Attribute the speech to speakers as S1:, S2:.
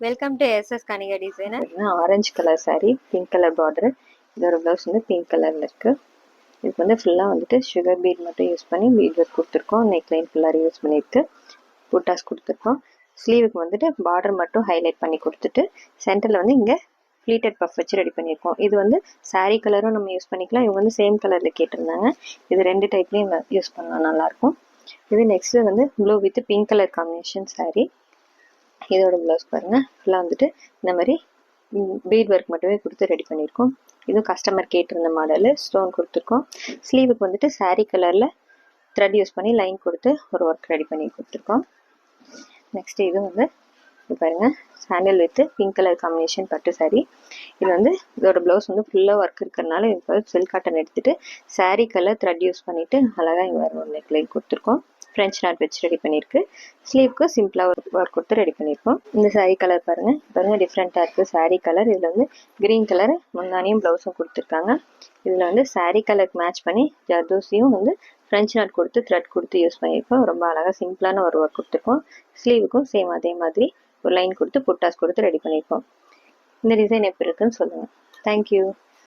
S1: Welcome to SS Kanika designer.
S2: Orange colour saree, pink colour border. இதோட blouse வந்து pink கலரில் இருக்குது. இதுக்கு வந்து ஃபுல்லாக வந்துட்டு சுகர் பீட் மட்டும் யூஸ் பண்ணி பீட் ஒர்க் கொடுத்துருக்கோம். நெக்லைன் ஃபுல்லாக யூஸ் பண்ணியிருக்கு. புட்டாஸ் கொடுத்துருக்கோம். ஸ்லீவுக்கு வந்துட்டு பார்டர் மட்டும் ஹைலைட் பண்ணி கொடுத்துட்டு சென்டரில் வந்து இங்கே ஃப்ளீட்டட் பஃப் வச்சு ரெடி பண்ணியிருக்கோம். இது வந்து saree கலரும் நம்ம யூஸ் பண்ணிக்கலாம். இவங்க வந்து சேம் கலரில் கேட்டிருந்தாங்க. இது ரெண்டு டைப்லேயும் யூஸ் பண்ணலாம், நல்லாயிருக்கும். இது நெக்ஸ்ட்டு வந்து blue with pink colour combination saree. இதோட ப்ளவுஸ் பாருங்கள், ஃபுல்லாக வந்துட்டு இந்த மாதிரி பீட் ஒர்க் மட்டுமே கொடுத்து ரெடி பண்ணியிருக்கோம். இதுவும் கஸ்டமர் கேட்டிருந்த மாடலு, ஸ்டோன் கொடுத்துருக்கோம். ஸ்லீவுக்கு வந்துட்டு saree கலரில் த்ரெட் யூஸ் பண்ணி லைன் கொடுத்து ஒரு ஒர்க் ரெடி பண்ணி கொடுத்துருக்கோம். நெக்ஸ்ட்டு இது வந்து பாருங்கள், sandal with pink colour combination பட்டு saree. இது வந்து இதோட ப்ளவுஸ் வந்து ஃபுல்லாக ஒர்க் இருக்கிறதுனால இப்போ சில்க் காட்டன் எடுத்துகிட்டு saree கலர் த்ரெட் யூஸ் பண்ணிவிட்டு அழகாக இங்கே ஒரு நெக்லைன் கொடுத்துருக்கோம். ஃப்ரெஞ்ச் நாட் வச்சு ரெடி பண்ணியிருக்கு. ஸ்லீவ்க்கு சிம்பிளாக ஒரு ஒர்க் கொடுத்து ரெடி பண்ணியிருக்கோம். இந்த saree கலர் பாருங்கள் டிஃப்ரெண்ட்டாக இருக்குது saree கலர். இதில் வந்து க்ரீன் கலர் முந்தானியும் ப்ளவுஸும் கொடுத்துருக்காங்க. இதில் வந்து saree கலருக்கு மேட்ச் பண்ணி ஜர்தோசியும் வந்து ஃப்ரெஞ்ச் நாட் கொடுத்து த்ரெட் கொடுத்து யூஸ் பண்ணியிருக்கோம். ரொம்ப அழகாக சிம்பிளான ஒரு ஒர்க் கொடுத்துருக்கோம். ஸ்லீவுக்கும் சேம் அதே மாதிரி ஒரு லைன் கொடுத்து புட்டாஸ் கொடுத்து ரெடி பண்ணியிருக்கோம். இந்த டிசைன் எப்படி இருக்குன்னு சொல்லுங்கள். தேங்க்யூ.